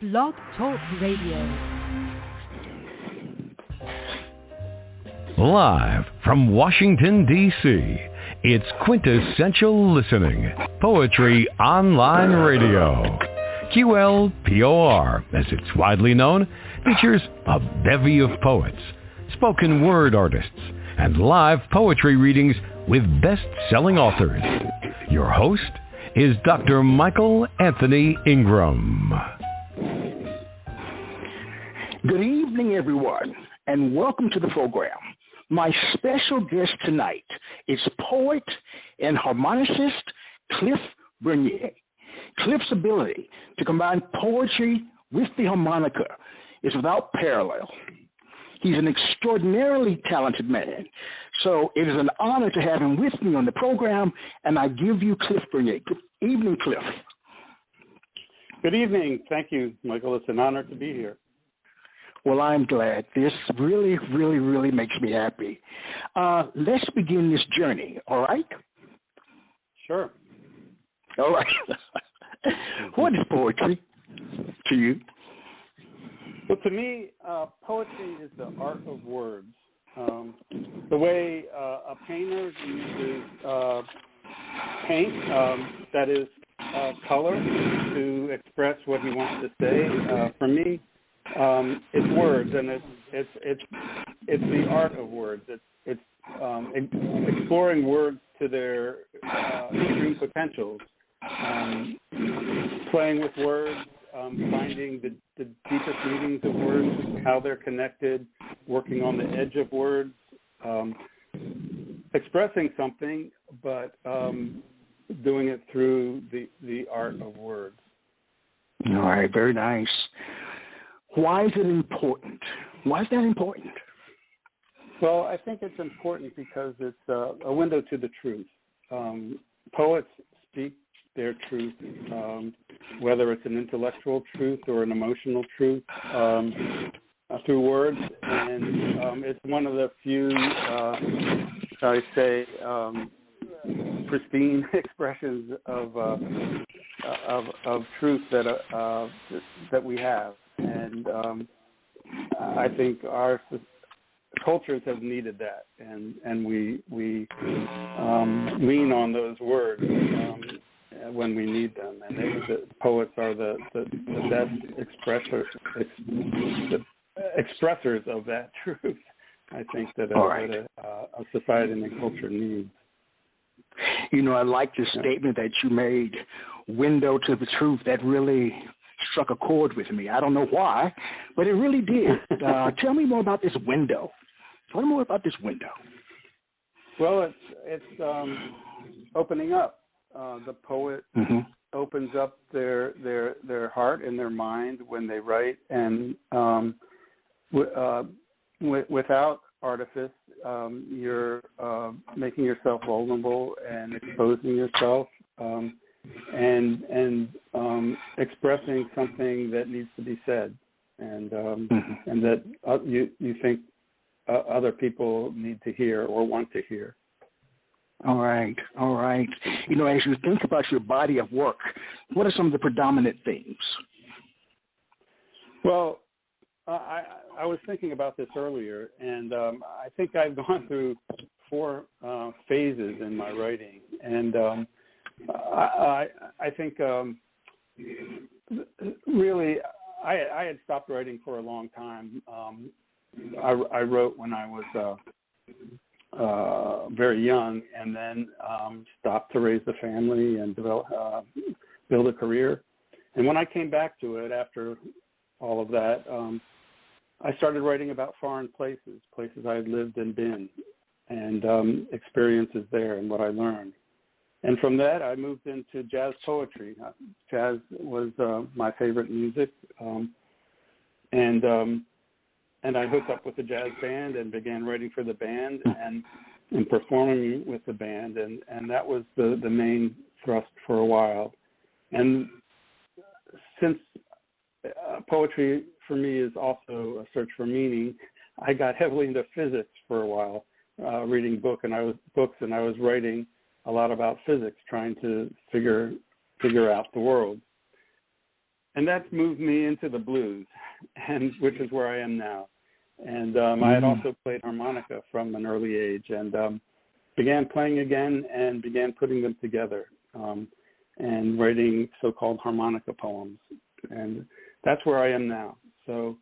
Blog Talk Radio. Live from Washington, D.C., it's Quintessential Listening, Poetry Online Radio. QLPOR, as it's widely known, features a bevy of poets, spoken word artists, and live poetry readings with best-selling authors. Your host is Dr. Michael Anthony Ingram. Good evening, everyone, and welcome to the program. My special guest tonight is poet and harmonicist Cliff Bernier. Cliff's ability to combine poetry with the harmonica is without parallel. He's an extraordinarily talented man, so it is an honor to have him with me on the program, and I give you Cliff Bernier. Good evening, Cliff. Good evening. Thank you, Michael. It's an honor to be here. Well, I'm glad. This really, really, really makes me happy. Let's begin this journey, all right? Sure. All right. What is poetry to you? Well, to me, poetry is the art of words. The way a painter uses paint, that is color, to express what he wants to say. For me, it's words, and it's the art of words. It's exploring words to their true potentials, playing with words, finding the deepest meanings of words, how they're connected, working on the edge of words, expressing something, but doing it through the art of words. All right, very nice. Why is it important? Why is that important? Well, I think it's important because it's a window to the truth. Poets speak their truth, whether it's an intellectual truth or an emotional truth, through words. And it's one of the few, shall I say, pristine expressions of truth that we have. And I think our cultures have needed that, and we lean on those words when we need them. And the poets are the best expressors of that truth, I think, that a society and a culture needs. You know, I like the statement that you made, window to the truth. That really struck a chord with me. I don't know why, but it really did. Tell me more about this window. Tell me more about this window. Well, it's opening up. The poet opens up their heart and their mind when they write, and without artifice, you're making yourself vulnerable and exposing yourself. And expressing something that needs to be said, and that you think other people need to hear or want to hear. All right. You know, as you think about your body of work, what are some of the predominant themes? Well, I was thinking about this earlier, and I think I've gone through 4 phases in my writing, and I think really I had stopped writing for a long time. I wrote when I was very young, and then stopped to raise a family and build a career. And when I came back to it after all of that, I started writing about foreign places I had lived and been, and experiences there and what I learned. And from that, I moved into jazz poetry. Jazz was my favorite music, and I hooked up with the jazz band and began writing for the band and performing with the band, and that was the main thrust for a while. And since poetry for me is also a search for meaning, I got heavily into physics for a while, reading books, and I was writing a lot about physics, trying to figure out the world. And that's moved me into the blues, and which is where I am now. And I had also played harmonica from an early age, and began playing again and began putting them together and writing so-called harmonica poems. And that's where I am now. So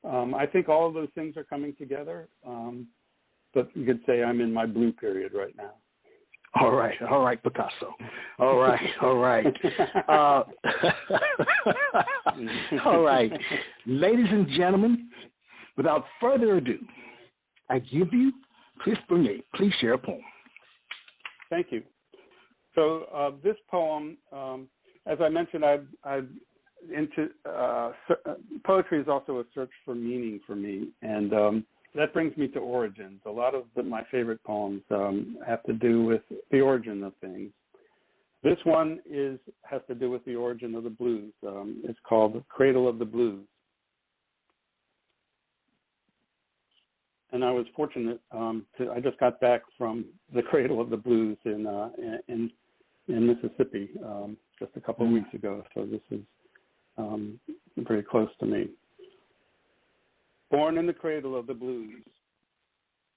I think all of those things are coming together, but you could say I'm in my blue period right now. All right, Picasso. All right. All right. Ladies and gentlemen, without further ado, I give you Cliff Bernier. Please share a poem. Thank you. So this poem, as I mentioned, I've into poetry is also a search for meaning for me, and that brings me to origins. A lot of my favorite poems have to do with the origin of things. This one has to do with the origin of the blues. It's called Cradle of the Blues. And I was fortunate I just got back from the Cradle of the Blues in Mississippi just a couple of weeks ago. So this is very close to me. Born in the cradle of the blues,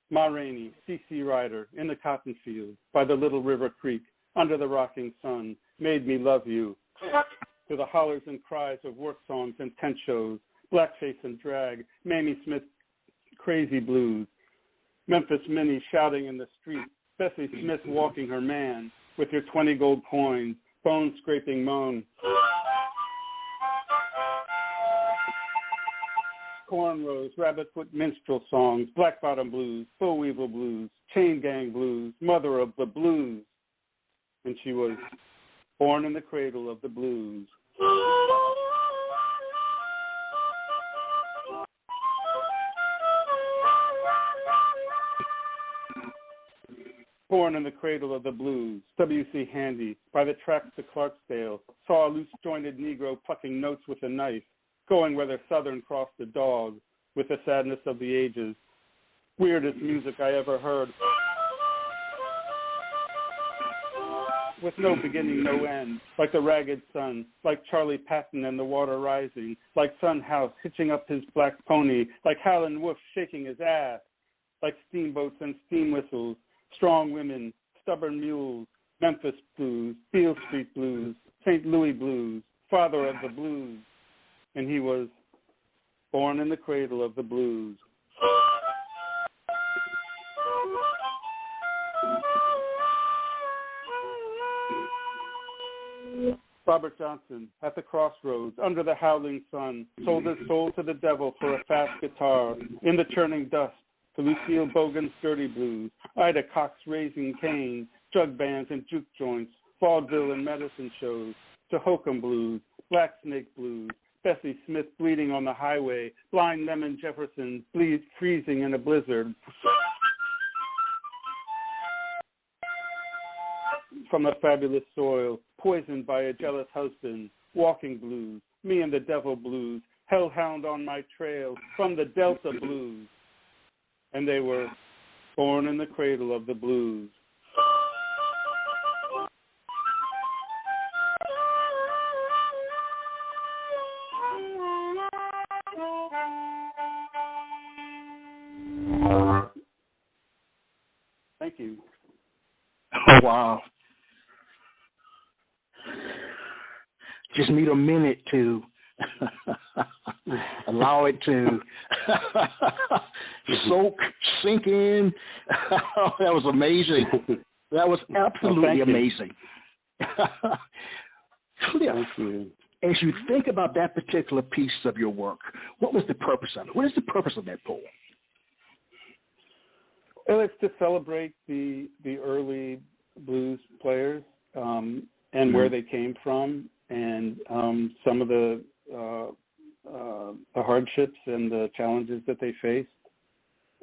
Ma Rainey, C.C. Ryder, in the cotton fields, by the little river creek, under the rocking sun, made me love you. To the hollers and cries of work songs and tent shows, blackface and drag, Mamie Smith, crazy blues, Memphis Minnie shouting in the street, Bessie Smith walking her man, with your 20 gold coins, bone-scraping moan. Cornrows, rabbit-foot minstrel songs, black-bottom blues, boll weevil blues, chain gang blues, mother of the blues. And she was born in the cradle of the blues. Born in the cradle of the blues, W.C. Handy, by the tracks to Clarksdale, saw a loose-jointed Negro plucking notes with a knife, going where the Southern crossed the dog, with the sadness of the ages. Weirdest music I ever heard. With no beginning, no end, like the ragged sun, like Charlie Patton and the water rising, like Son House hitching up his black pony, like Howlin' Wolf shaking his ass, like steamboats and steam whistles, strong women, stubborn mules, Memphis blues, Beale Street blues, St. Louis blues, father of the blues. And he was born in the cradle of the blues. Robert Johnson, at the crossroads, under the howling sun, sold his soul to the devil for a fast guitar. In the churning dust, to Lucille Bogan's dirty blues, Ida Cox raising Cain, drug bands and juke joints, vaudeville and medicine shows, to Hokum blues, Black Snake blues, Bessie Smith bleeding on the highway, blind Lemon Jefferson freezing in a blizzard. From a fabulous soil, poisoned by a jealous husband, walking blues, me and the devil blues, hellhound on my trail, from the Delta blues. And they were born in the cradle of the blues. Thank you. Oh, wow. Just need a minute to allow it to sink in. That was amazing. That was absolutely amazing. Cliff, as you think about that particular piece of your work, what was the purpose of it? What is the purpose of that poem? Well, it's to celebrate the early blues players and where they came from, and some of the hardships and the challenges that they faced,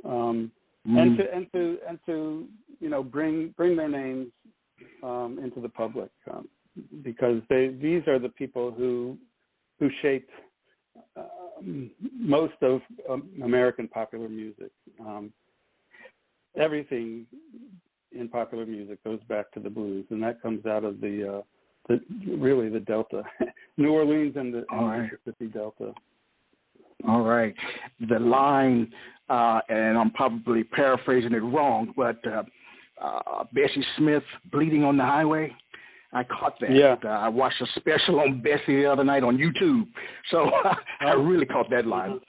and to bring their names into the public, because these are the people who shaped most of American popular music. Everything in popular music goes back to the blues, and that comes out of the really the Delta, New Orleans and the right. Mississippi Delta. All right. The line, and I'm probably paraphrasing it wrong, but Bessie Smith, Bleeding on the Highway. I caught that. Yeah. I watched a special on Bessie the other night on YouTube, so I really caught that line.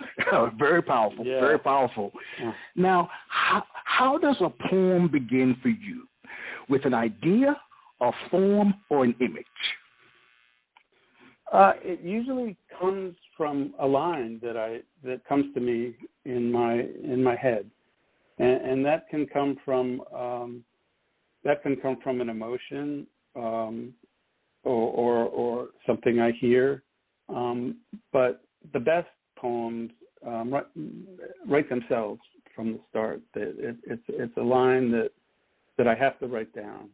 Very powerful, very powerful. Yeah. Now, how does a poem begin for you? With an idea, a form, or an image? It usually comes from a line that comes to me in my head, and that can come from an emotion. Or something I hear, but the best poems write themselves from the start. It's a line that I have to write down,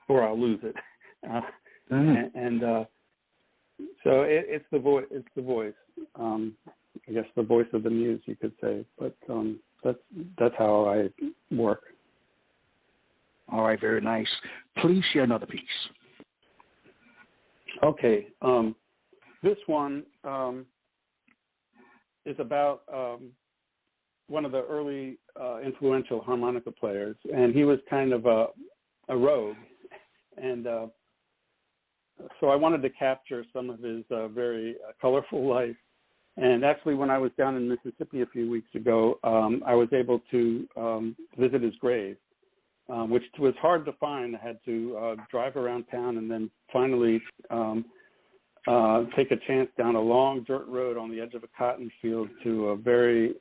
or I'll lose it. So it's the voice. It's the voice. I guess the voice of the muse, you could say. But that's how I work. All right, very nice. Please share another piece. Okay. This one is about one of the early influential harmonica players, and he was kind of a rogue. And so I wanted to capture some of his very colorful life. And actually, when I was down in Mississippi a few weeks ago, I was able to visit his grave. Which was hard to find. I had to drive around town and then finally take a chance down a long dirt road on the edge of a cotton field to a very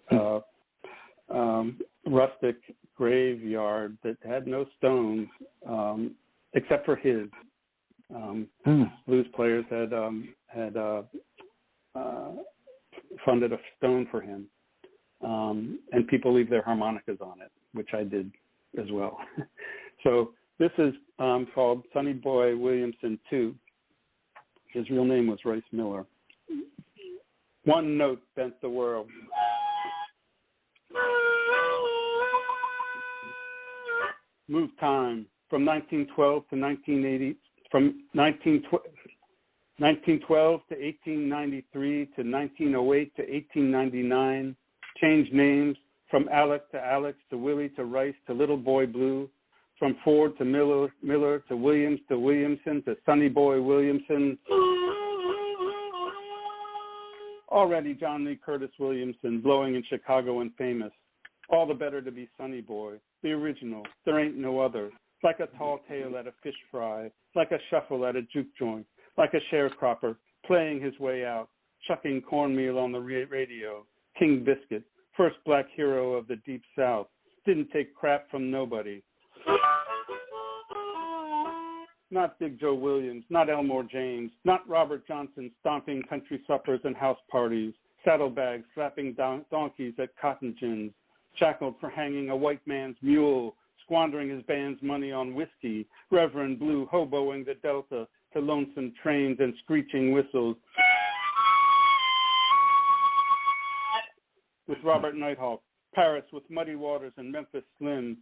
rustic graveyard that had no stones except for his. Blues players had funded a stone for him, and people leave their harmonicas on it, which I did as well. So this is called Sonny Boy Williamson 2. His real name was Rice Miller. One note bent the world. Move time from 1912 to 1980, from 1912 to 1893 to 1908 to 1899. Change names. From Alex to Willie to Rice to Little Boy Blue, from Ford to Miller to Williams to Williamson to Sonny Boy Williamson. Already John Lee Curtis Williamson, blowing in Chicago and famous. All the better to be Sonny Boy, the original, there ain't no other. Like a tall tale at a fish fry, like a shuffle at a juke joint, like a sharecropper playing his way out, chucking cornmeal on the radio, King Biscuit. First black hero of the Deep South, didn't take crap from nobody. Not Big Joe Williams, not Elmore James, not Robert Johnson stomping country suppers and house parties, saddlebags slapping donkeys at cotton gins, shackled for hanging a white man's mule, squandering his band's money on whiskey, Reverend Blue hoboing the Delta to lonesome trains and screeching whistles. With Robert Nighthawk, Paris with Muddy Waters and Memphis Slim,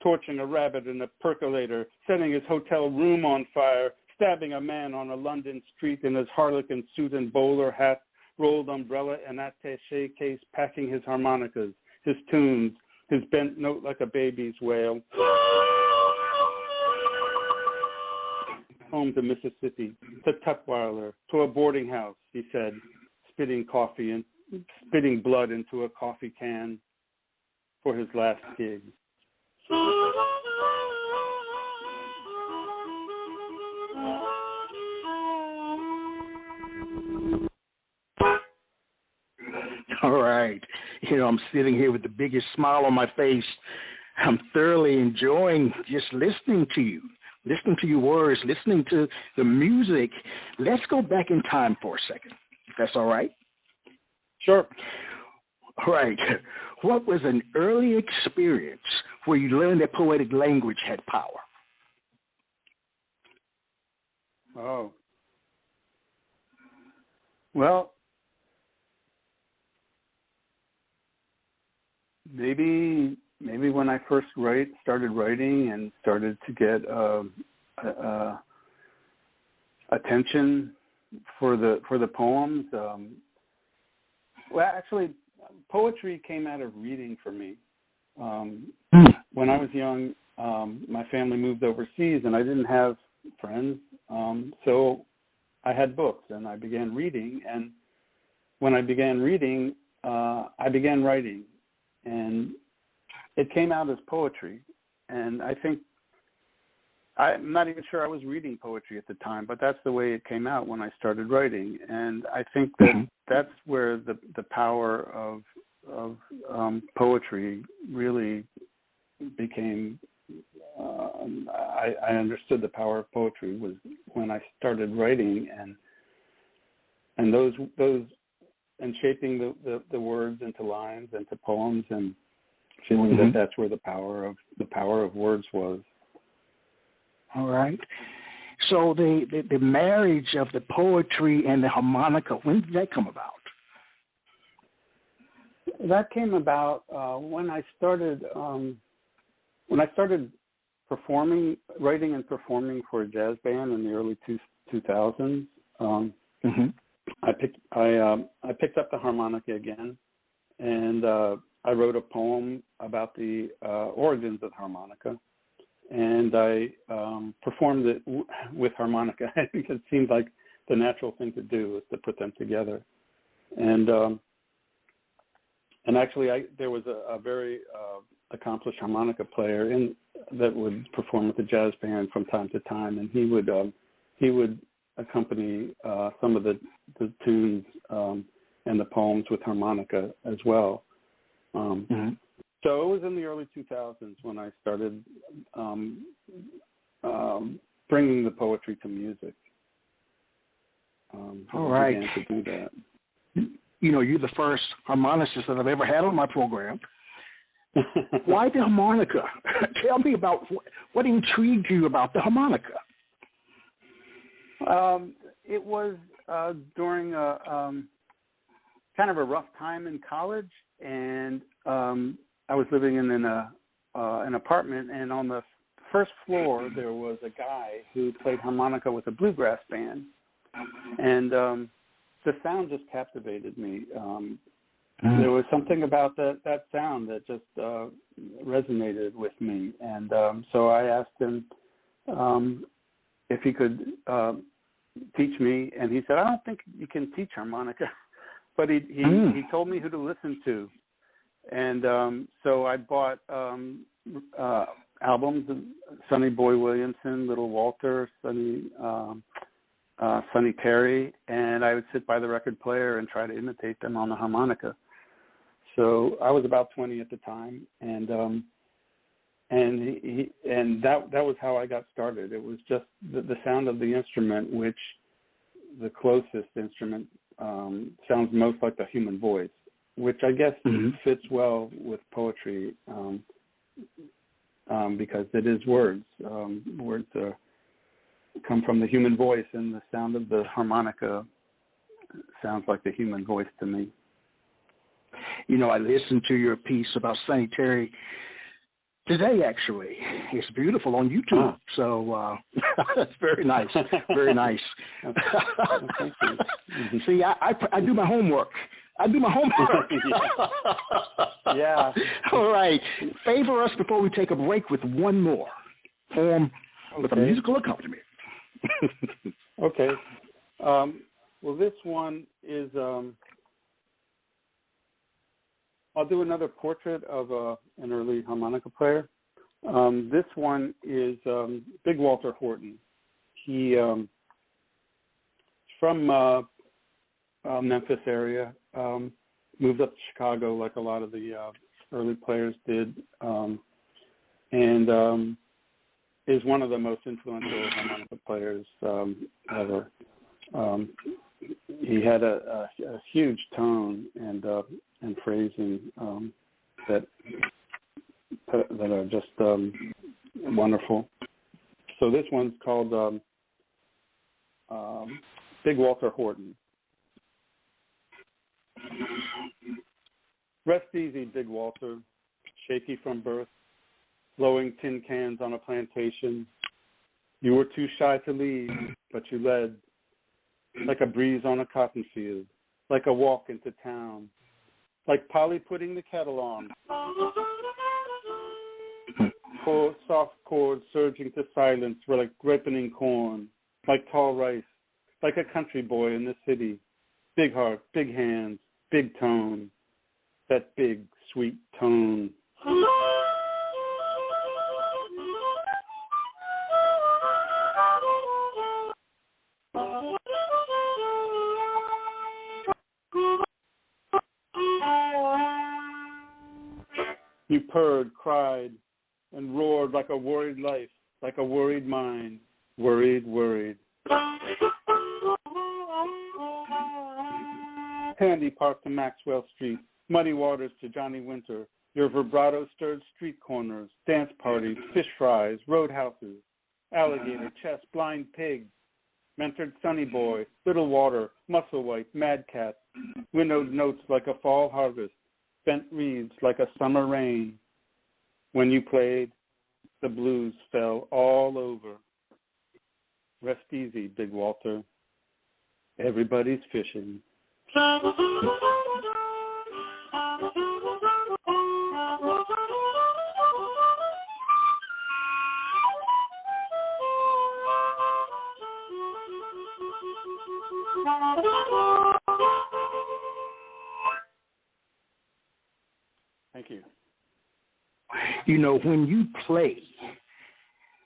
torching a rabbit in a percolator, setting his hotel room on fire, stabbing a man on a London street in his harlequin suit and bowler hat, rolled umbrella and attaché case, packing his harmonicas, his tunes, his bent note like a baby's wail. Home to Mississippi, to Tutwiler, to a boarding house, he said, spitting blood into a coffee can for his last gig. All right. I'm sitting here with the biggest smile on my face. I'm thoroughly enjoying just listening to you, listening to your words, listening to the music. Let's go back in time for a second, if that's all right. Sure. All right. What was an early experience where you learned that poetic language had power? Oh. Well, maybe when I first started writing and started to get attention for the poems. Well, actually, poetry came out of reading for me. When I was young, my family moved overseas, and I didn't have friends, so I had books, and I began reading. And when I began reading, I began writing, and it came out as poetry. And I think, I'm not even sure I was reading poetry at the time, but that's the way it came out when I started writing. And I think that that's where the power of poetry really became. I understood the power of poetry was when I started writing, and those and shaping the words into lines, into poems, and feeling that that's where the power of words was. All right. So the marriage of the poetry and the harmonica, when did that come about? That came about when I started writing and performing for a jazz band in the early 2000s. I picked up the harmonica again, and I wrote a poem about the origins of harmonica. And I performed it with harmonica because it seemed like the natural thing to do was to put them together. And actually, there was a very accomplished harmonica player that would perform with the jazz band from time to time, and he would accompany some of the tunes and the poems with harmonica as well. So it was in the early 2000s when I started bringing the poetry to music. All right. I began to do that. You know, you're the first harmonicist that I've ever had on my program. Why the harmonica? Tell me about what intrigued you about the harmonica. It was during a kind of a rough time in college, and I was living in an apartment, and on the first floor there was a guy who played harmonica with a bluegrass band, and the sound just captivated me. There was something about that sound that just resonated with me, and so I asked him if he could teach me, and he said, "I don't think you can teach harmonica," but he told me who to listen to. And so I bought albums of Sonny Boy Williamson, Little Walter, Sonny Terry, and I would sit by the record player and try to imitate them on the harmonica. So I was about 20 at the time, and that was how I got started. It was just the sound of the instrument, which the closest instrument sounds most like the human voice, which I guess fits well with poetry because it is words. Words come from the human voice, and the sound of the harmonica sounds like the human voice to me. You know, I listened to your piece about Sonny Terry today, actually. It's beautiful on YouTube. So that's very nice. Very nice. Thank you. See, I do my homework. Yeah. All right. Favor us before we take a break with one more poem with a musical accompaniment. Okay. Well, this one is, I'll do another portrait of an early harmonica player. This one is Big Walter Horton. He from Memphis area, moved up to Chicago like a lot of the early players did, and is one of the most influential harmonica players ever. He had a huge tone and phrasing that are just wonderful. So this one's called Big Walter Horton. Rest easy, Big Walter, shaky from birth, blowing tin cans on a plantation, You were too shy to lead, but you led, like a breeze on a cotton field, like a walk into town, like Polly putting the kettle on. Soft chords surging to silence were like ripening corn, like tall rice, like a country boy in the city. Big heart, big hands, big tone, that big, sweet tone. You purred, cried, and roared like a worried life, like a worried mind, worried, worried. Handy Park to Maxwell Street, Muddy Waters to Johnny Winter, your vibrato stirred street corners, dance parties, fish fries, roadhouses, alligator, chess, blind pig, mentored Sunny Boy, Little Water, Musselwhite, Mad Cat, winnowed notes like a fall harvest, bent reeds like a summer rain. When you played, the blues fell all over. Rest easy, Big Walter. Everybody's fishing. Thank you. You know, when you play,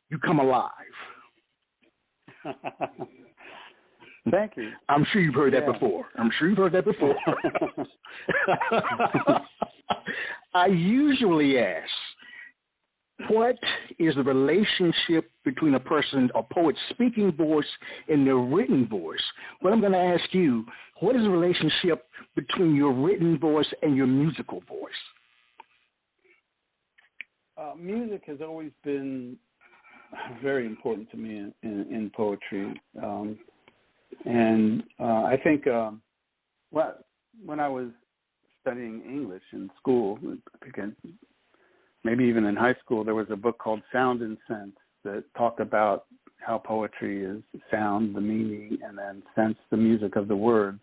you come alive. Thank you. I'm sure you've heard that before. I usually ask, what is the relationship between a poet's speaking voice and their written voice? But I'm going to ask you, what is the relationship between your written voice and your musical voice? Music has always been very important to me in poetry. And I think when I was studying English in school, maybe even in high school, there was a book called Sound and Sense that talked about how poetry is sound, the meaning, and then sense, the music of the words.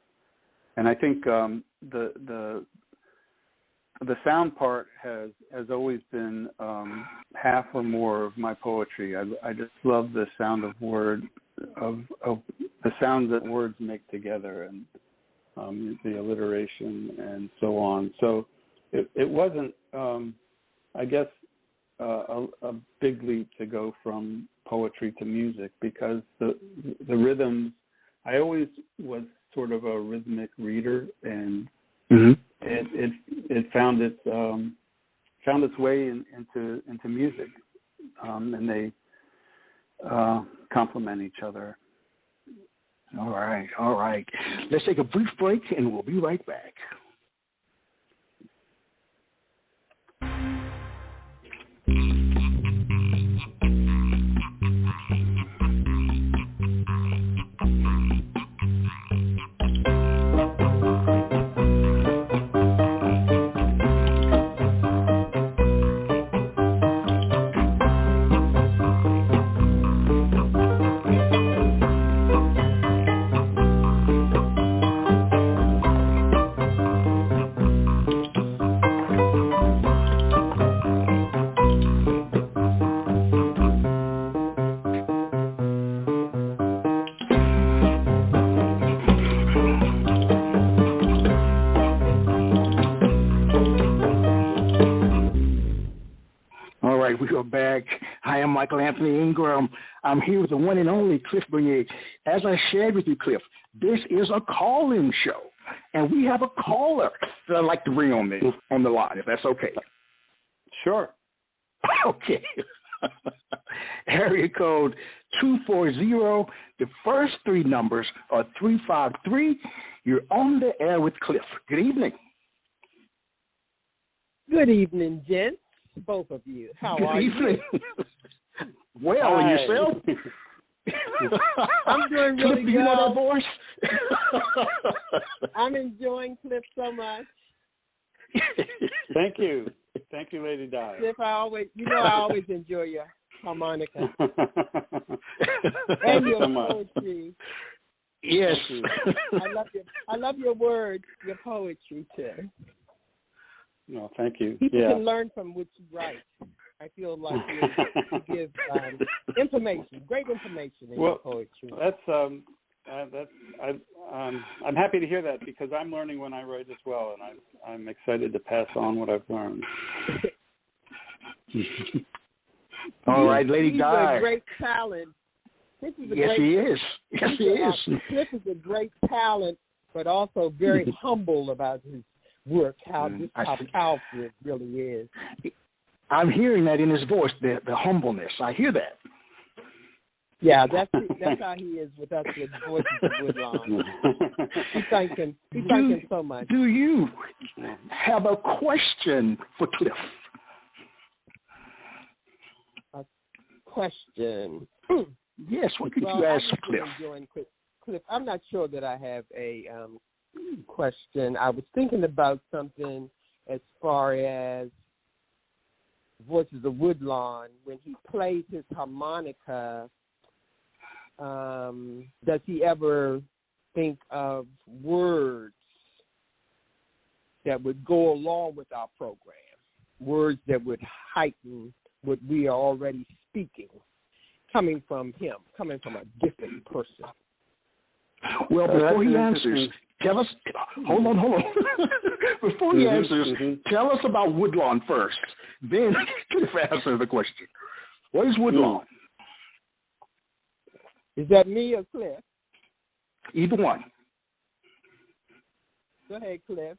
And I think the sound part has always been half or more of my poetry. I just love the sound of the sounds that words make together, and the alliteration and so on. So it wasn't, I guess, a big leap to go from poetry to music, because the rhythms, I always was sort of a rhythmic reader, and it found its way into music, and they complement each other. All right. Let's take a brief break, and we'll be right back. We are back. Hi, I'm Michael Anthony Ingram. I'm here with the one and only Cliff Bernier. As I shared with you, Cliff, this is a call-in show, and we have a caller that I'd like to bring on the line, if that's okay. Sure. Okay. Area code 240. The first three numbers are 353. You're on the air with Cliff. Good evening. Good evening, gents. Both of you. How are you? Good evening. Well, and yourself? I'm doing really Cliff, do you know that voice? I'm enjoying Cliff so much. Thank you. Thank you, Lady Di. Cliff, I always enjoy harmonica. And your poetry. Yes. I love your words, your poetry too. No, thank you. People can learn from what you write. I feel like you give information, great information in your poetry. I'm happy to hear that because I'm learning when I write as well, and I'm excited to pass on what I've learned. All right, Lady Di. He's a great talent. Yes, he is. Cliff is a great talent, but also very humble about his work, how powerful it really is. I'm hearing that in his voice, the humbleness. I hear that. Yeah, that's how he is with us with Voices of Woodlawn. We thank him so much. Do you have a question for Cliff? A question. Yes, what could you ask Cliff? Cliff, I'm not sure that I have a question. I was thinking about something as far as Voices of Woodlawn. When he plays his harmonica, does he ever think of words that would go along with our program? Words that would heighten what we are already speaking, coming from him, coming from a different person. Well, before he answers, tell us. Hold on. Before he answers, tell us about Woodlawn first. Then Cliff answer the question. What is Woodlawn? Is that me or Cliff? Either one. Go ahead, Cliff.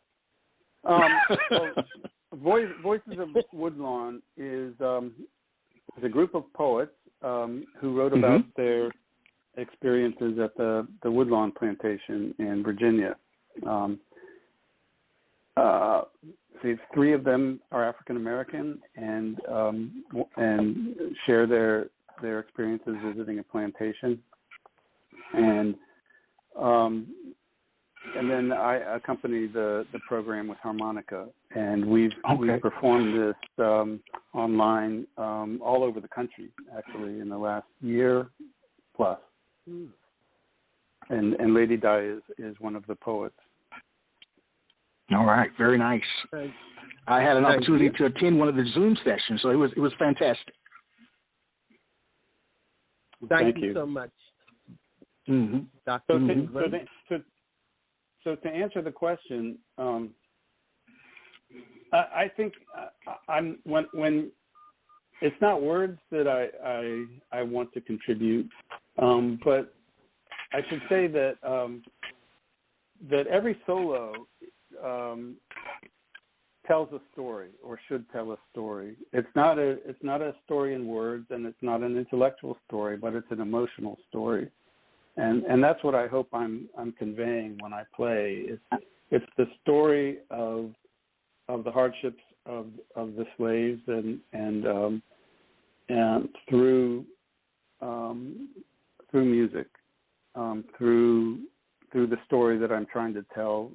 Voices of Woodlawn is a group of poets who wrote about their experiences at the Woodlawn plantation in Virginia. Three of them are African American and share their experiences visiting a plantation, and then I accompany the program with harmonica, and we've performed this online all over the country actually in the last year plus. And Lady Di is one of the poets. All right, very nice. I had an opportunity to attend one of the Zoom sessions, so it was fantastic. Thank you so much, Dr. So to answer the question, I think when it's not words that I want to contribute, but I should say that that every solo tells a story or should tell a story. It's not a story in words, and it's not an intellectual story, but it's an emotional story. And that's what I hope I'm conveying when I play. It's the story of the hardships of the slaves and through music, through the story that I'm trying to tell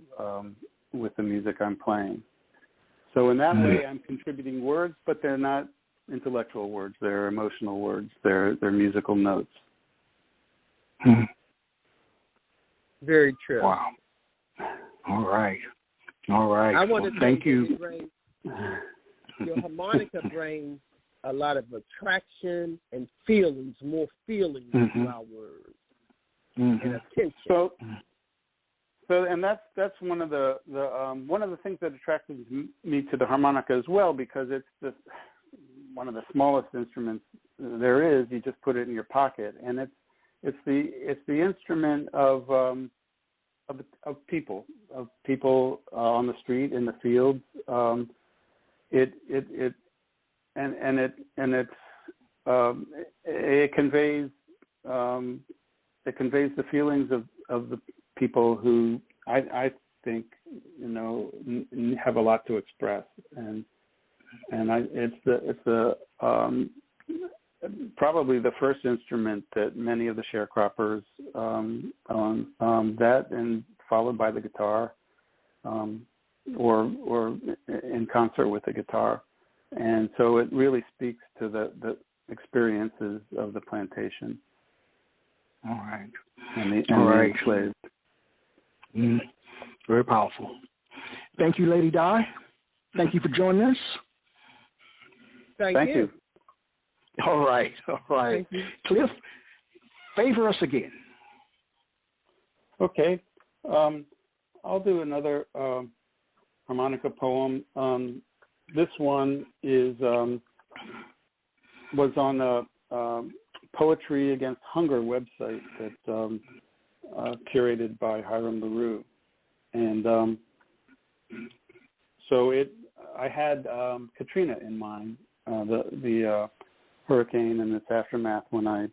with the music I'm playing. So in that way, I'm contributing words, but they're not intellectual words. They're emotional words. They're musical notes. Very true. Wow. All right. I want to thank you. Your harmonica brings a lot of attraction and feelings, more feelings to our words and attention. So, and that's one of the things that attracted me to the harmonica as well, because it's one of the smallest instruments there is. You just put it in your pocket, and it's the instrument of people on the street, in the fields. It conveys the feelings of the people who I think have a lot to express, and it's the probably the first instrument that many of the sharecroppers own, that and followed by the guitar, or in concert with the guitar. And so it really speaks to experiences of the plantation. All right. And the enslaved. Very powerful. Thank you, Lady Di. Thank you for joining us. Thank you. All right. Thank you. Cliff, favor us again. Okay. I'll do another harmonica poem. This one was on a Poetry Against Hunger website that curated by Hiram LaRue. And I had Katrina in mind, the hurricane and its aftermath when I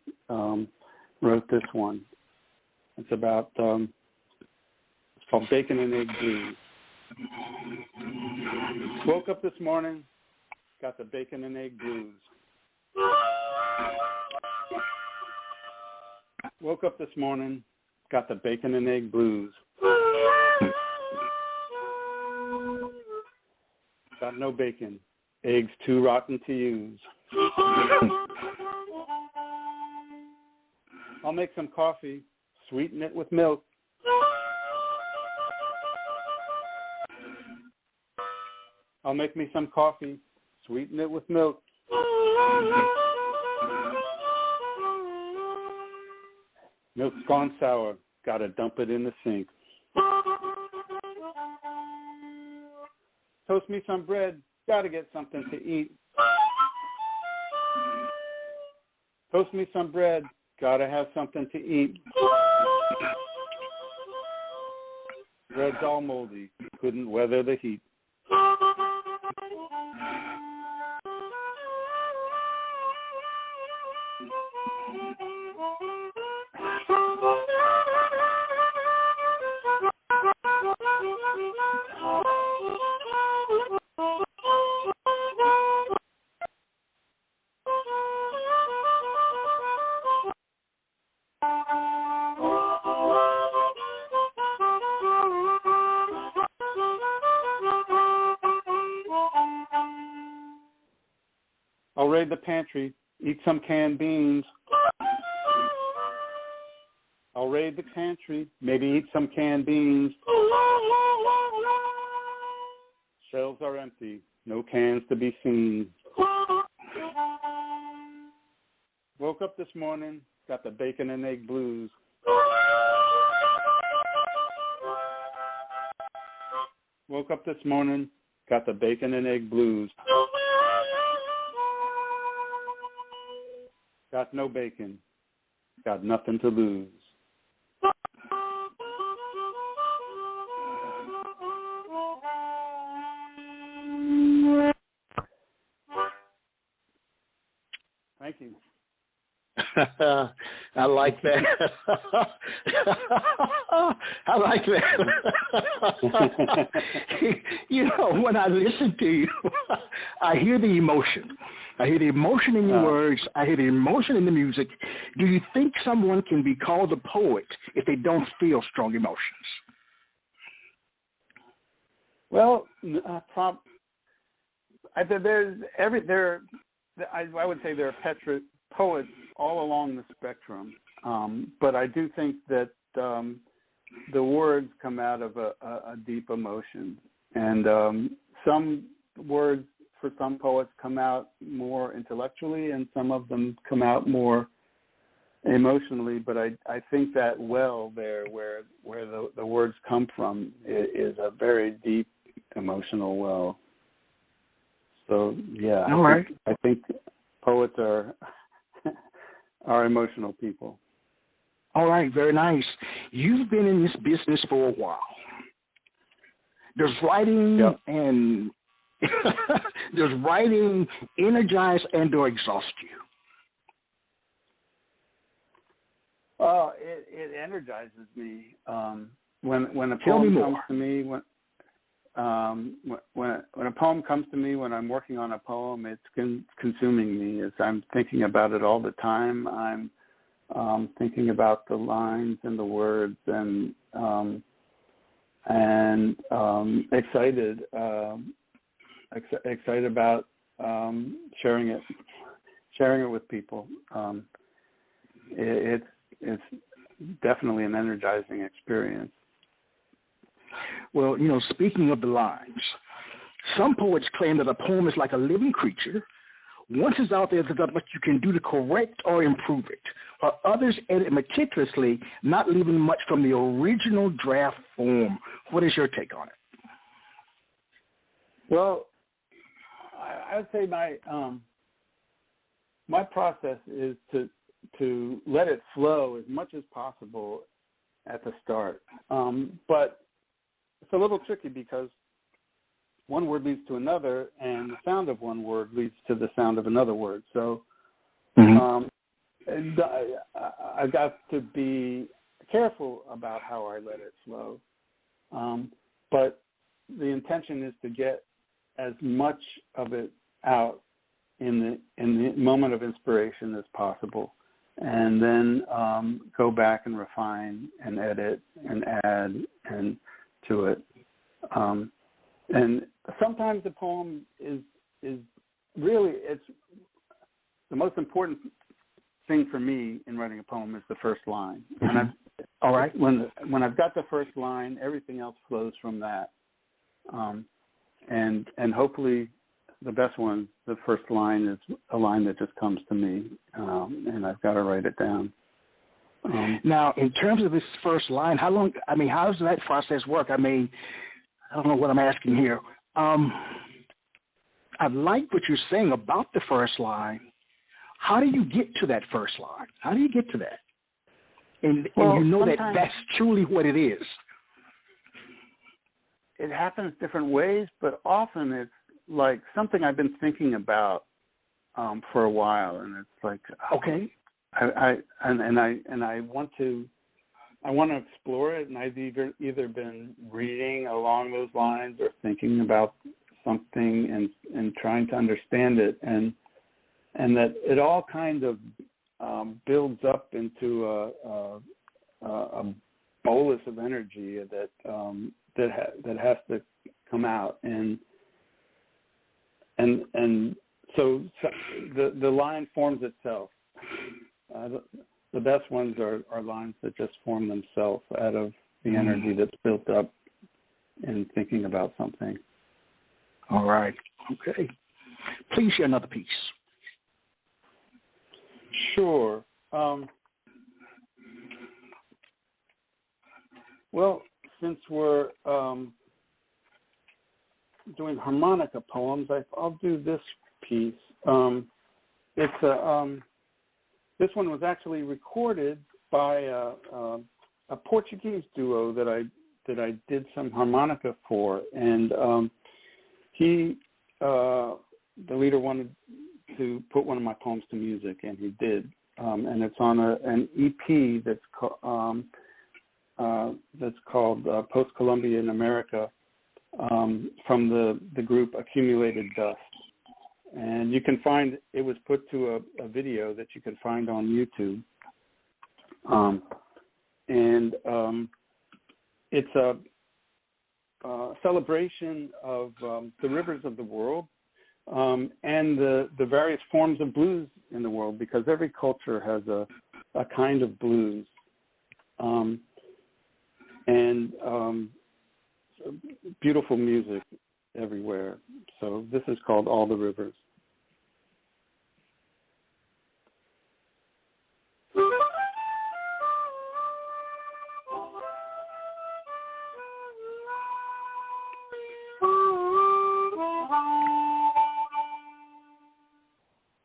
wrote this one. It's about, it's called Bacon and Egg Blues. Woke up this morning, got the bacon and egg blues. Woke up this morning, got the bacon and egg blues. Got no bacon, eggs too rotten to use. I'll make some coffee, sweeten it with milk. I'll make me some coffee, sweeten it with milk. Milk's gone sour, gotta dump it in the sink. Toast me some bread, gotta get something to eat. Toast me some bread, gotta have something to eat. Bread's all moldy, couldn't weather the heat. I'll raid the pantry, eat some canned beans. I'll raid the pantry, maybe eat some canned beans. Shelves are empty, no cans to be seen. Woke up this morning, got the bacon and egg blues. Woke up this morning, got the bacon and egg blues. Got no bacon, got nothing to lose. Thank you. I like that. I like that. You know, when I listen to you, I hear the emotion. I hear the emotion in your words. I hear the emotion in the music. Do you think someone can be called a poet if they don't feel strong emotions? Well, I would say there are poets all along the spectrum, but I do think that the words come out of a deep emotion, and some words for some poets come out more intellectually, and some of them come out more emotionally. But I think that well there, where the words come from, is a very deep emotional well. So yeah, all right. I think poets are emotional people. All right, very nice. You've been in this business for a while. Does writing and does writing energize and or exhaust you? Well, it energizes me. When a Tell me poem more. comes to me, when a poem comes to me, when I'm working on a poem, it's consuming me. I'm thinking about it all the time. I'm thinking about the lines and the words, and excited about sharing sharing it with people. It's definitely an energizing experience. Well, speaking of the lines, some poets claim that a poem is like a living creature. Once it's out there, there's not much you can do to correct or improve it, while others edit meticulously, not leaving much from the original draft form. What is your take on it? Well, I would say my process is to let it flow as much as possible at the start. But it's a little tricky because one word leads to another, and the sound of one word leads to the sound of another word. So I've got to be careful about how I let it flow. But the intention is to get as much of it out in the moment of inspiration as possible, and then go back and refine and edit and add and to it. And sometimes the poem is really, it's the most important thing for me in writing a poem is the first line. Mm-hmm. All right. When I've got the first line, everything else flows from that. And hopefully the best one, the first line is a line that just comes to me, and I've got to write it down. Now, in terms of this first line, how does that process work? I don't know what I'm asking here. I like what you're saying about the first line. How do you get to that first line? How do you get to that? And you know that that's truly what it is. It happens different ways, but often it's like something I've been thinking about for a while, and it's like, okay, I want to explore it, and I've either been reading along those lines or thinking about something and trying to understand it, and that it all kind of builds up into a bolus of energy that has to come out, and so the line forms itself. The best ones are lines that just form themselves out of the energy that's built up in thinking about something. All right. Okay. Please share another piece. Sure. Well, since we're doing harmonica poems, I'll do this piece. This one was actually recorded by a Portuguese duo that I did some harmonica for, and the leader wanted to put one of my poems to music, and he did, and it's on an EP that's called Post-Columbia in America, from the group Accumulated Dust. And you can find, it was put to a video that you can find on YouTube. It's a celebration of the rivers of the world, and the various forms of blues in the world, because every culture has a kind of blues. Beautiful music everywhere. So this is called All the Rivers.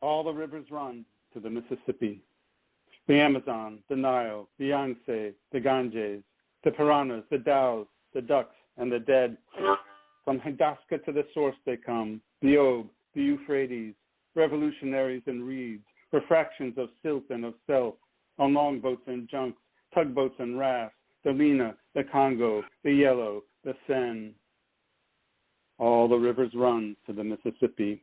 All the rivers run to the Mississippi, the Amazon, the Nile, the Yangtze, the Ganges, the piranhas, the dows, the ducks, and the dead. From Hadaska to the source they come, the Ob, the Euphrates, revolutionaries and reeds, refractions of silt and of self, on longboats and junks, tugboats and rafts, the Lena, the Congo, the Yellow, the Seine. All the rivers run to the Mississippi.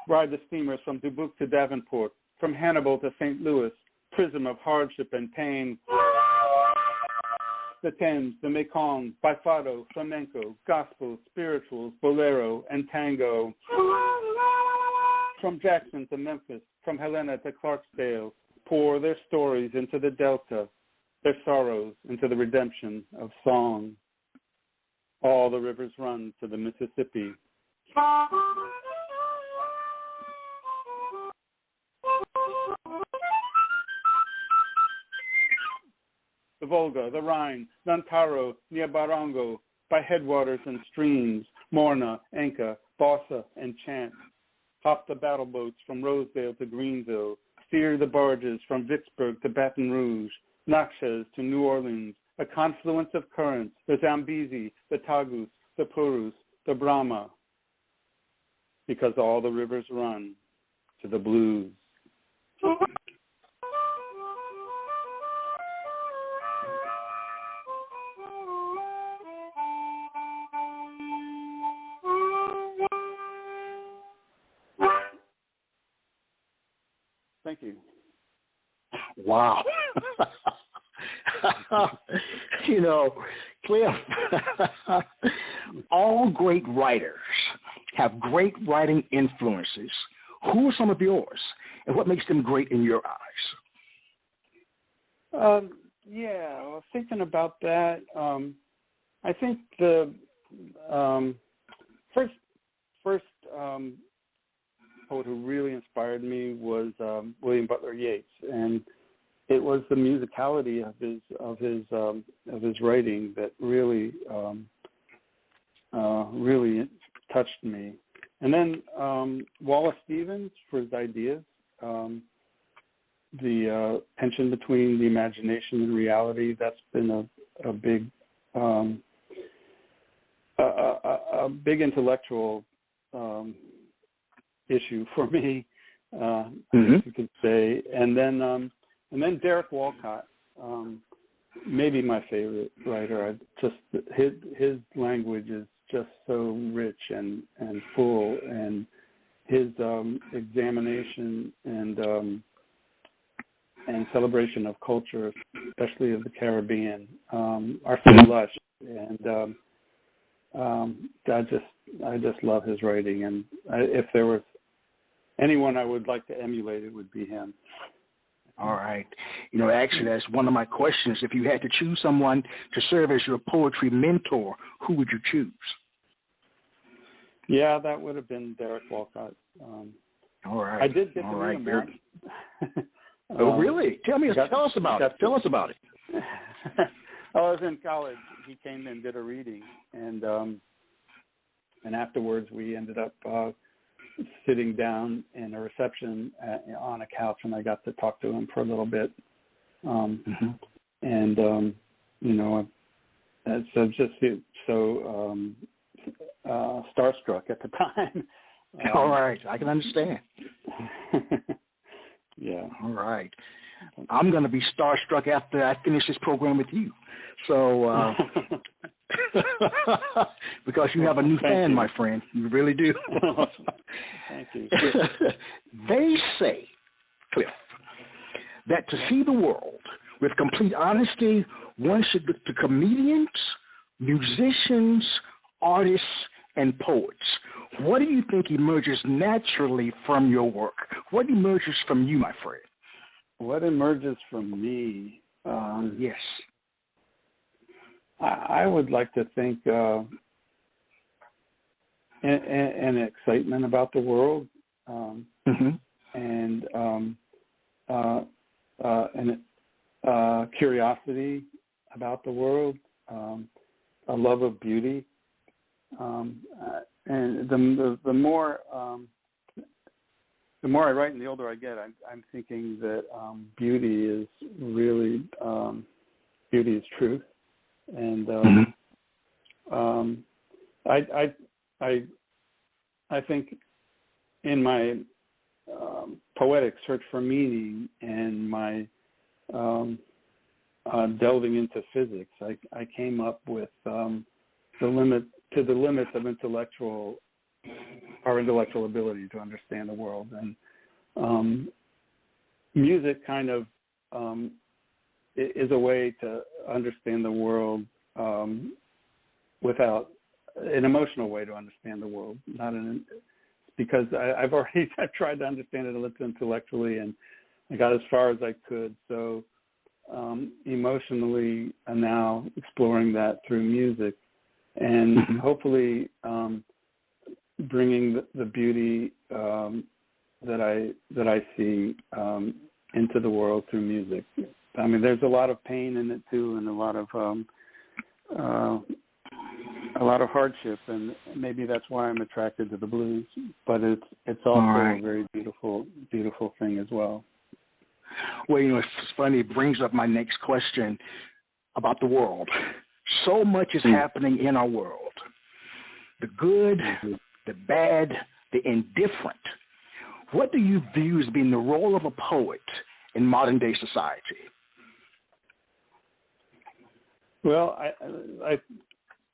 Ride the steamers from Dubuque to Davenport, from Hannibal to St. Louis, prism of hardship and pain. The Thames, the Mekong, Bifado, Flamenco, Gospel, Spirituals, Bolero, and Tango. From Jackson to Memphis, from Helena to Clarksdale, pour their stories into the Delta, their sorrows into the redemption of song. All the rivers run to the Mississippi. The Volga, the Rhine, Nantaro, Nyabarongo, by headwaters and streams, Morna, Enka, Bassa, and Chant. Hop the battle boats from Rosedale to Greenville, steer the barges from Vicksburg to Baton Rouge, Natchez to New Orleans, a confluence of currents, the Zambezi, the Tagus, the Purus, the Brahma, because all the rivers run to the blues. Thank you. Wow. You know, Cliff, all great writers have great writing influences. Who are some of yours, and what makes them great in your eyes? Well, thinking about that, I think the first poet who really inspired me was William Butler Yeats, and it was the musicality of his writing that really touched me. And then Wallace Stevens for his ideas, the tension between the imagination and reality. That's been a big intellectual issue for me, I guess you could say. And then Derek Walcott, maybe my favorite writer. His language is just so rich and full, and his examination and celebration of culture, especially of the Caribbean, are so lush. And I just love his writing. And if there was anyone I would like to emulate, it would be him. All right. You know, actually, that's one of my questions. If you had to choose someone to serve as your poetry mentor, who would you choose? Yeah, that would have been Derek Walcott. All right. I did get to meet him once. Oh, really? Tell us about it. Tell us about it. I was in college. He came in and did a reading, and afterwards we ended up sitting down in a reception on a couch, and I got to talk to him for a little bit. And you know, so just so starstruck at the time. All right, I can understand. Yeah. All right. I'm going to be starstruck after I finish this program with you. So, because you have a new fan, my friend. You really do. Thank you. They say, Cliff, that to see the world with complete honesty, one should look to comedians, musicians, artists, and poets. What do you think emerges naturally from your work? What emerges from you, my friend? What emerges from me? Yes. I would like to think an excitement about the world, and curiosity about the world, a love of beauty, and the more I write and the older I get, I'm thinking that beauty is really beauty is truth, and I think in my poetic search for meaning and my delving into physics, I came up with the limits of our intellectual ability to understand the world, and music kind of is a way to understand the world without an emotional way to understand the world, because I've tried to understand it a little intellectually, and I got as far as I could. So emotionally, I'm now exploring that through music, and hopefully bringing the beauty that I see into the world through music. I mean, there's a lot of pain in it too, and a lot of hardship, and maybe that's why I'm attracted to the blues. But it's also a very beautiful thing as well. Well, it's funny. It brings up my next question about the world. So much is happening in our world. The good, the bad, the indifferent. What do you view as being the role of a poet in modern-day society? Well,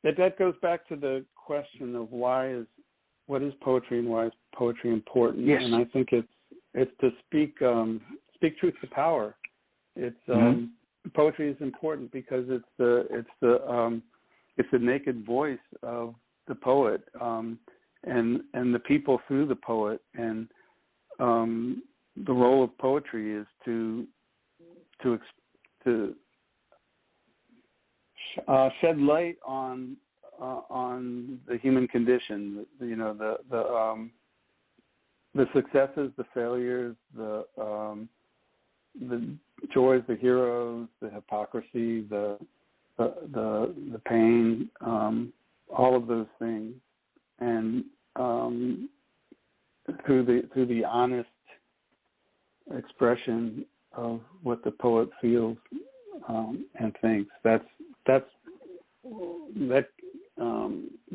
that goes back to the question of what is poetry and why is poetry important? Yes. And I think it's to speak truth to power. It's poetry is important because it's the naked voice of the poet and the people through the poet, and the role of poetry is to shed light on the human condition. The successes, the failures, the joys, the heroes, the hypocrisy, the pain, all of those things, and through the honest expression of what the poet feels and thinks. That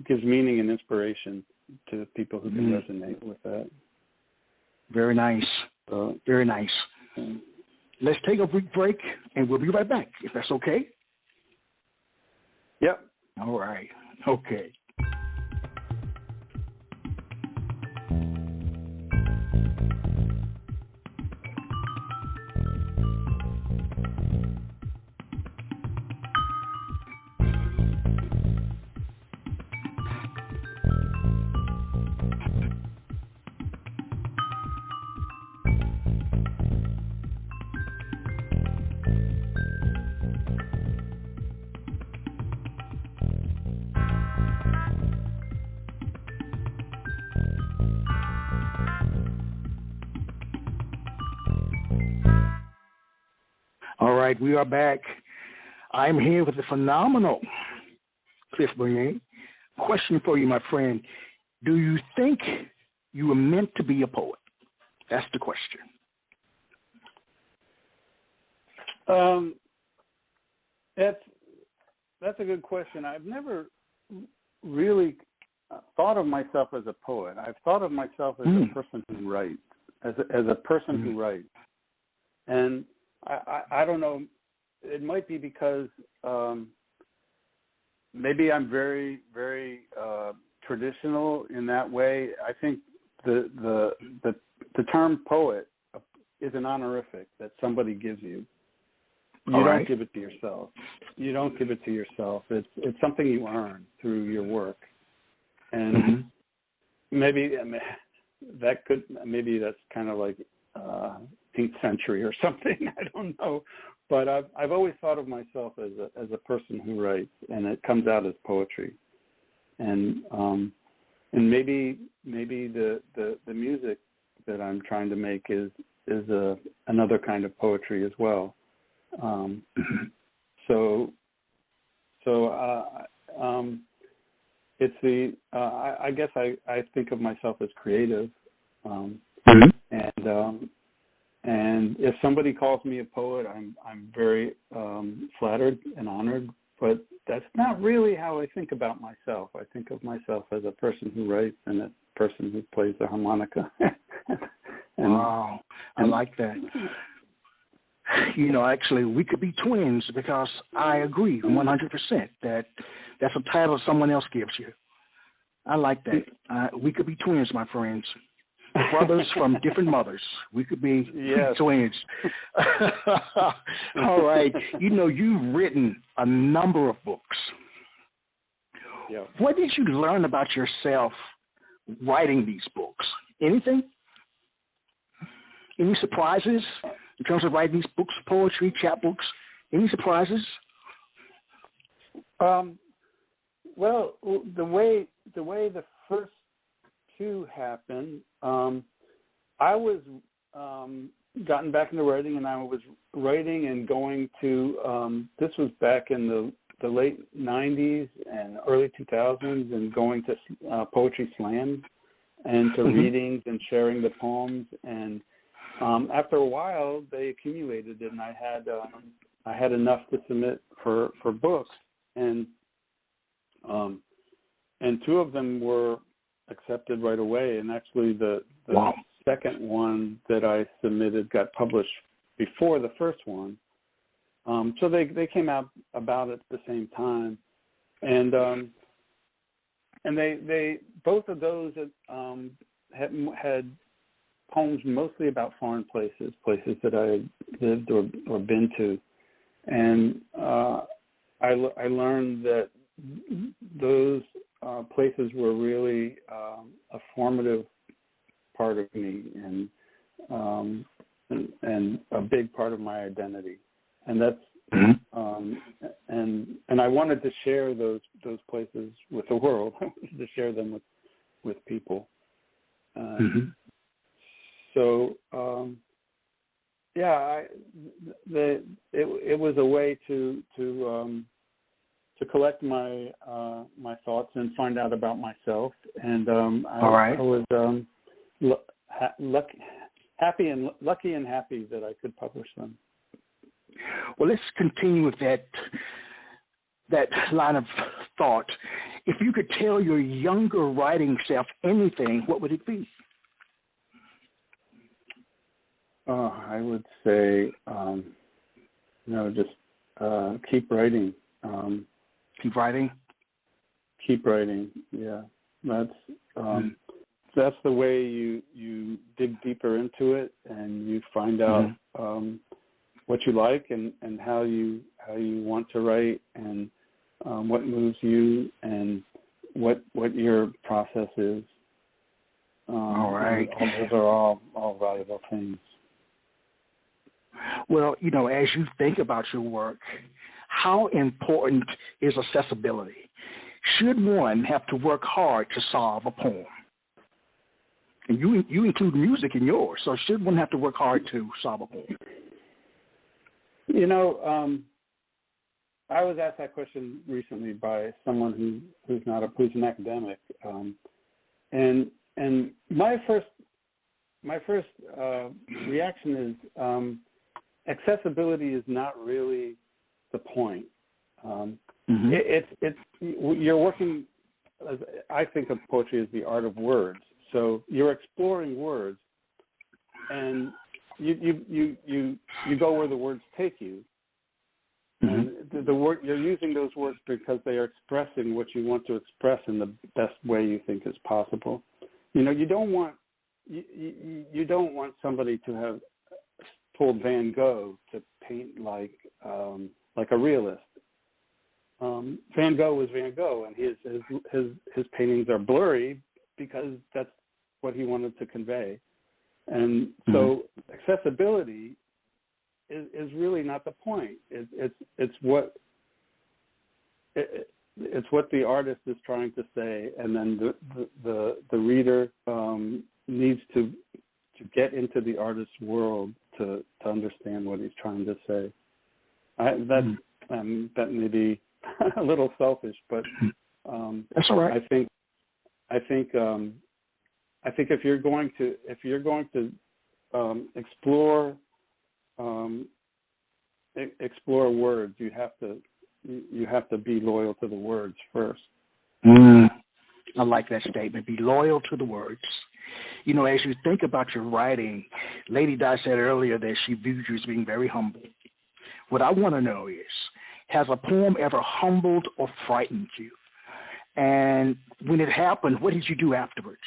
gives meaning and inspiration to people who can resonate with that. Very nice. Very nice. Let's take a brief break, and we'll be right back, if that's okay. Yep. All right. Okay. All right, we are back. I'm here with the phenomenal Cliff Bernier. Question for you, my friend. Do you think you were meant to be a poet? That's the question. That's a good question. I've never really thought of myself as a poet. I've thought of myself as a person who writes, as a person who writes. And I don't know, it might be because maybe I'm very, very traditional in that way. I think the term poet is an honorific that somebody gives you. You don't give it to yourself. You don't give it to yourself. It's something you earn through your work. And maybe that's kind of like 18th century or something. I don't know. But I've always thought of myself as a person who writes, and it comes out as poetry. And maybe the music that I'm trying to make is another kind of poetry as well. It's I guess I think of myself as creative, and if somebody calls me a poet, I'm very flattered and honored. But that's not really how I think about myself. I think of myself as a person who writes and a person who plays the harmonica. Wow, I like that. Actually, we could be twins because I agree 100% that that's a title someone else gives you. I like that. We could be twins, my friends. brothers from different mothers. We could be twins. All right. You've written a number of books. Yeah. What did you learn about yourself writing these books? Anything? Any surprises in terms of writing these books, poetry, chapbooks? Any surprises? Well, the way the first two happened, I was gotten back into writing, and I was writing and going to. This was back in the late '90s and early 2000s, and going to poetry slams and to readings and sharing the poems. And after a while, they accumulated, and I had enough to submit for books, and two of them were accepted right away. And actually, the second one that I submitted got published before the first one. So they came out about at the same time, and they both of those had poems mostly about foreign places that I lived or been to, and I learned that those places were really a formative part of me and a big part of my identity. And that's and I wanted to share those places with the world. I wanted to share them with people. So it was a way to collect my thoughts and find out about myself. And I was lucky and happy that I could publish them. Well, let's continue with that line of thought. If you could tell your younger writing self anything, what would it be? I would say, just keep writing. Keep writing? Keep writing, yeah. That's the way you dig deeper into it, and you find out what you like and how you want to write, and what moves you, and what your process is. All right. Those are all valuable things. Well, as you think about your work, how important is accessibility? Should one have to work hard to solve a poem? And you include music in yours, so should one have to work hard to solve a poem? I was asked that question recently by someone who's an academic, and my first reaction is accessibility is not really the point. You're working. I think of poetry as the art of words. So you're exploring words, and you go where the words take you. And the word, you're using those words because they are expressing what you want to express in the best way you think is possible. You don't want somebody to have told Van Gogh to paint like a realist. Van Gogh was Van Gogh, and his paintings are blurry because that's what he wanted to convey. And so accessibility is really not the point. It's what the artist is trying to say, and then the reader needs to get into the artist's world to understand what he's trying to say. That may be a little selfish, but that's all right. I think if you're going to explore words, you have to be loyal to the words first. I like that statement. Be loyal to the words. As you think about your writing, Lady Di said earlier that she viewed you as being very humble. What I want to know is, has a poem ever humbled or frightened you? And when it happened, what did you do afterwards?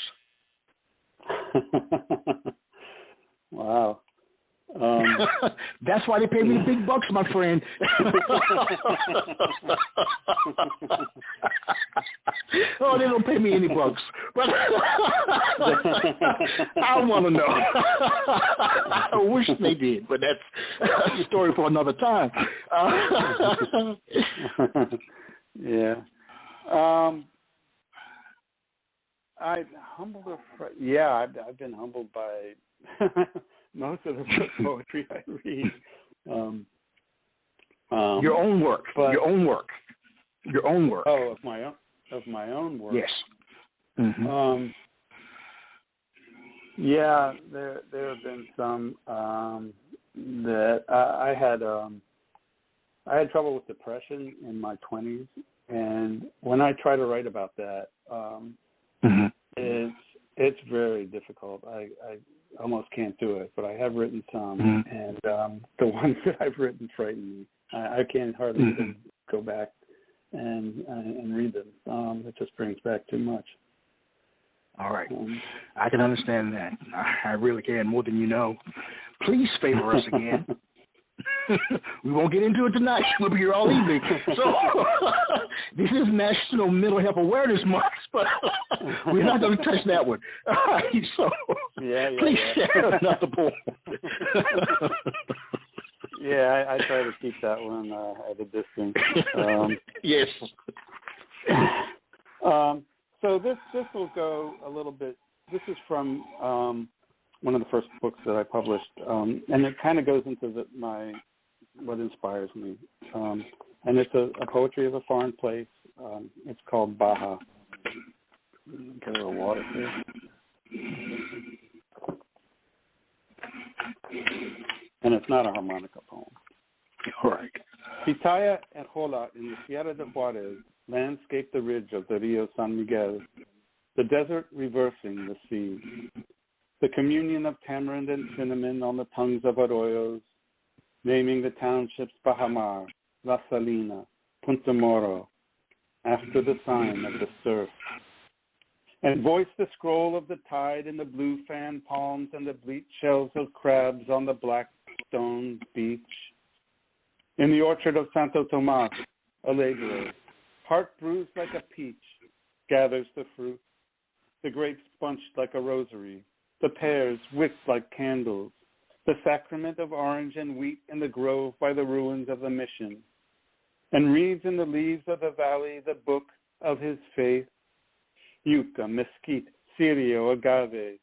Wow. That's why they pay me the big bucks, my friend. Oh, they don't pay me any bucks. But I want to know. I wish they did, but that's a story for another time. Yeah. I've been humbled by most of the poetry I read. Your own work. Your own work. Oh, of my own work. Yes. Mm-hmm. Yeah, there have been some that I had trouble with depression in my 20s, and when I try to write about that, it's very difficult. I almost can't do it, but I have written some, and the ones that I've written frighten me. I can't hardly even go back and read them. It just brings back too much. All right. I can understand that. I really can, more than you know. Please favor us again. We won't get into it tonight. We'll be here all evening. So this is National Mental Health Awareness Month, but we're not going to touch that one. All right. So please share another poem. Yeah, I try to keep that one at a distance. Yes. So this will go a little bit. This is from one of the first books that I published, and it kind of goes into what inspires me. And it's a poetry of a foreign place. It's called Baja. Get a little water here. And it's not a harmonica poem. All right. Pitaya and Jola in the Sierra de Juarez landscape the ridge of the Rio San Miguel, the desert reversing the sea. The communion of tamarind and cinnamon on the tongues of arroyos, naming the townships Bajamar, La Salina, Punta Moro, after the sign of the surf. And voice the scroll of the tide in the blue fan palms and the bleached shells of crabs on the black stone beach. In the orchard of Santo Tomas, a laborer, heart bruised like a peach, gathers the fruit, the grapes bunched like a rosary, the pears wicked like candles, the sacrament of orange and wheat in the grove by the ruins of the mission, and reads in the leaves of the valley the book of his faith, yucca, mesquite, cirio, agave,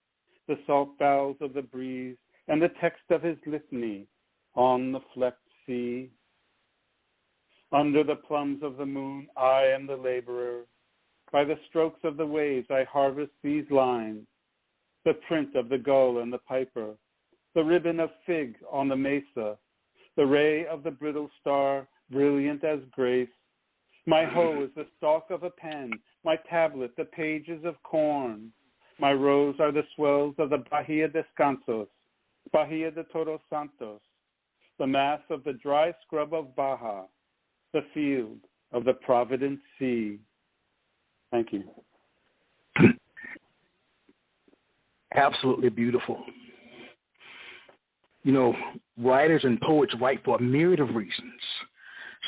the salt bowels of the breeze, and the text of his litany on the flecked sea. Under the plums of the moon, I am the laborer. By the strokes of the waves, I harvest these lines, the print of the gull and the piper, the ribbon of fig on the mesa, the ray of the brittle star, brilliant as grace. My hoe is the stalk of a pen, my tablet the pages of corn. My rows are the swells of the Bahia Descansos, Bahia de Todos Santos, the mass of the dry scrub of Baja, the field of the Provident Sea. Thank you. Absolutely beautiful. You know, writers and poets write for a myriad of reasons.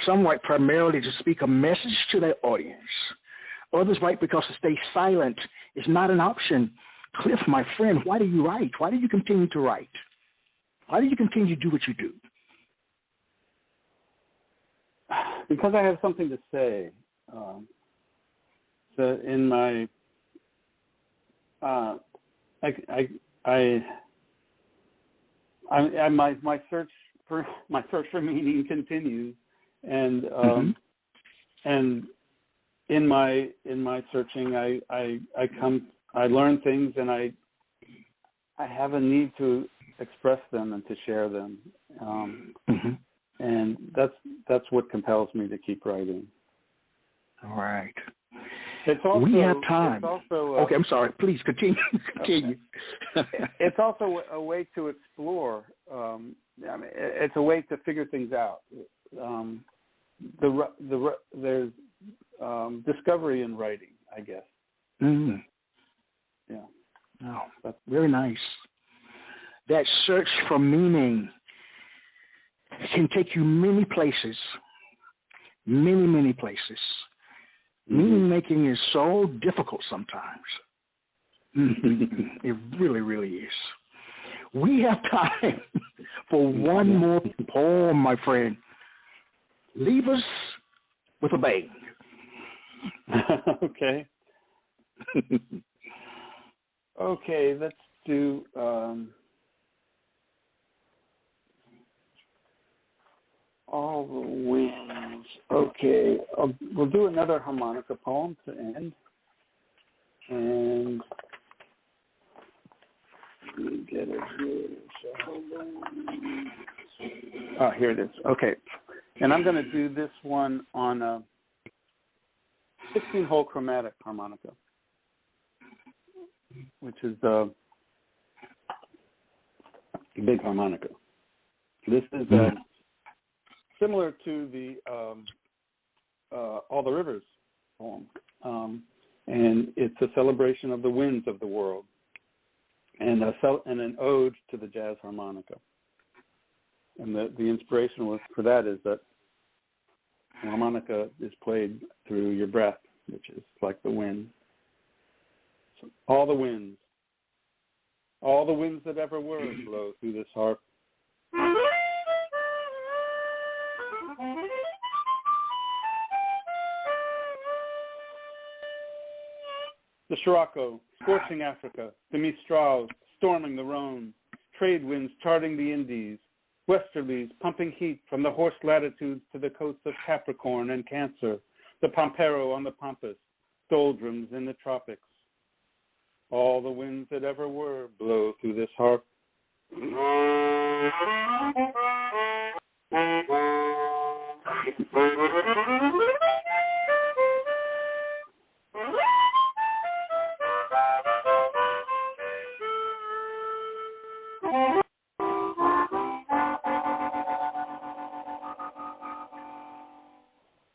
Some write primarily to speak a message to their audience. Others write because to stay silent is not an option. Cliff, my friend, why do you write? Why do you continue to write? Why do you continue to do what you do? Because I have something to say. So in my my search for meaning continues, and and in my searching, I learn things, and I have a need to express them and to share them, and that's what compels me to keep writing. All right. It's also, we have time. It's also, okay, I'm sorry. Please continue. Continue. It's also a way to explore. It's a way to figure things out. There's discovery in writing, I guess. Mm-hmm. Yeah. Oh, that's very nice. That search for meaning can take you many places, many places. Meaning making is so difficult sometimes. It really is. We have time for one more poem, my friend. Leave us with a bang. Okay. Okay, let's do All the Winds. Okay, we'll do another harmonica poem to end. And let me get it here. Oh, here it is. Okay. And I'm going to do this one on a 16-hole chromatic harmonica, which is the big harmonica. This is similar to the All the Rivers poem, and it's a celebration of the winds of the world, and an ode to the jazz harmonica. And the inspiration for that is that harmonica is played through your breath, which is like the wind. So all the winds that ever were blow through this harp. The Scirocco, scorching Africa, the Mistrals, storming the Rhone, trade winds charting the Indies, westerlies pumping heat from the horse latitudes to the coasts of Capricorn and Cancer, the Pampero on the Pampas, doldrums in the tropics. All the winds that ever were blow through this harp.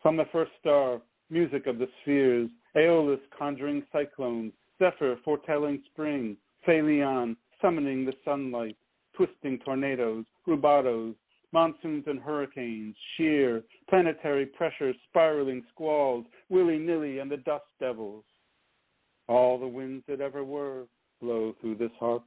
From the first star, music of the spheres, Aeolus conjuring cyclones, Zephyr foretelling spring, Phaleon summoning the sunlight, twisting tornadoes, rubatos, monsoons and hurricanes, sheer, planetary pressure, spiraling squalls, willy-nilly and the dust devils. All the winds that ever were blow through this harp.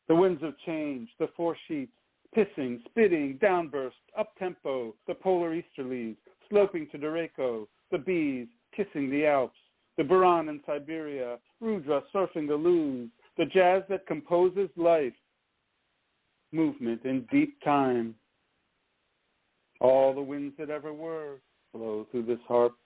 The winds of change, the four sheets, pissing, spitting, downburst, up-tempo, the polar easterlies, sloping to Dureco, the bees, kissing the Alps, the Buran in Siberia, Rudra surfing the Luz, the jazz that composes life, movement in deep time. All the winds that ever were blow through this harp.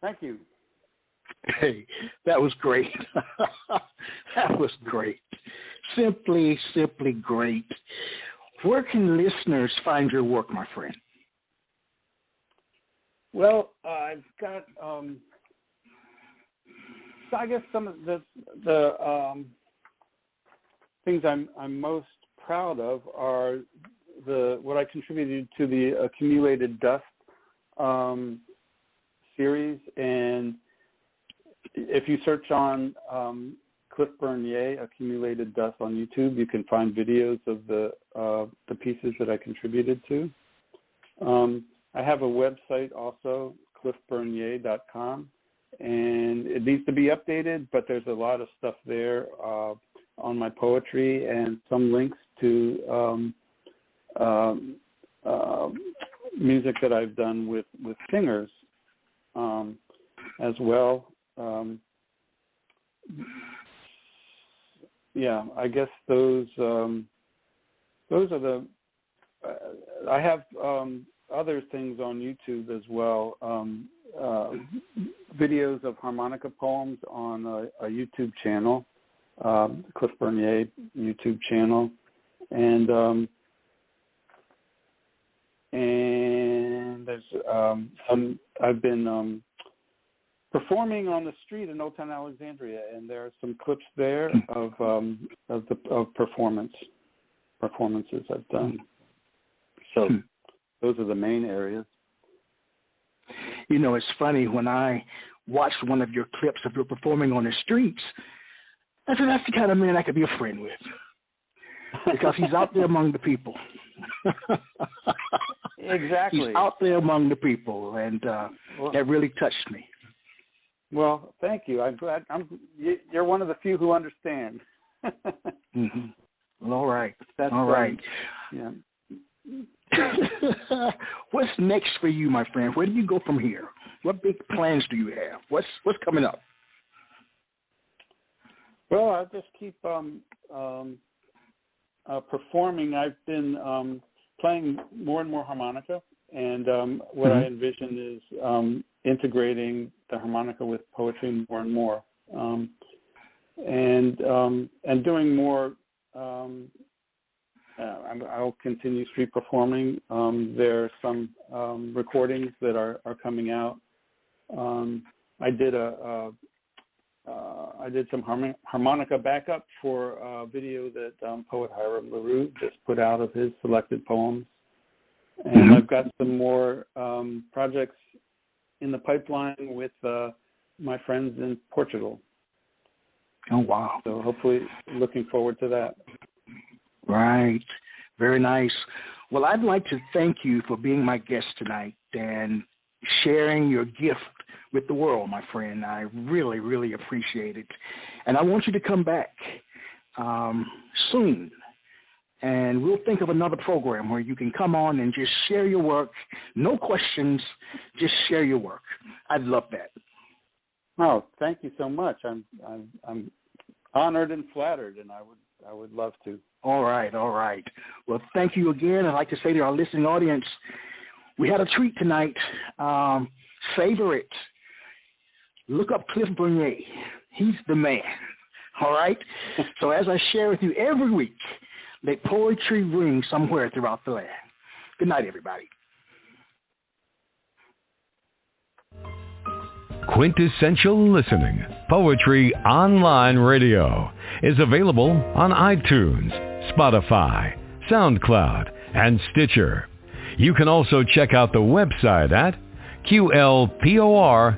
Thank you. Hey, that was great. That was great. Simply great. Where can listeners find your work, my friend? Well, I've got, I guess some of the things I'm most proud of are what I contributed to the Accumulated Dust series, and if you search on Cliff Bernier Accumulated Dust on YouTube, you can find videos of the pieces that I contributed to. I have a website also, cliffbernier.com, and it needs to be updated, but there's a lot of stuff there on my poetry and some links to music that I've done with singers as well. Yeah, I guess those are the. I have other things on YouTube as well. videos of harmonica poems on a YouTube channel, Cliff Bernier YouTube channel, and there's I've been performing on the street in Old Town Alexandria, and there are some clips there of performances I've done. So those are the main areas. You know, it's funny, when I watched one of your clips of you performing on the streets, I said, that's the kind of man I could be a friend with, because he's out there among the people. Exactly. He's out there among the people, and that really touched me. Well, thank you. I'm glad. You're one of the few who understand. Mm-hmm. Well, all right. That's all right. Yeah. What's next for you, my friend? Where do you go from here? What big plans do you have? What's coming up? Well, I'll just keep performing. I've been playing more and more harmonica, and what I envision is integrating the harmonica with poetry more and more, and doing more. I'll continue street performing. There are some recordings that are coming out. I did some harmonica backup for a video that poet Hiram LaRue just put out of his selected poems, and I've got some more projects in the pipeline with my friends in Portugal. Oh, wow. So hopefully looking forward to that. Right. Very nice. Well, I'd like to thank you for being my guest tonight and sharing your gift with the world, my friend. I really, really appreciate it. And I want you to come back soon, and we'll think of another program where you can come on and just share your work. No questions, just share your work. I'd love that. Oh, thank you so much. I'm honored and flattered, and I would love to. All right. Well, thank you again. I'd like to say to our listening audience, we had a treat tonight. Savor it. Look up Cliff Bernier. He's the man. All right? So as I share with you every week, let poetry ring somewhere throughout the land. Good night, everybody. Quintessential Listening, Poetry Online Radio, is available on iTunes, Spotify, SoundCloud, and Stitcher. You can also check out the website at QLPOR.com.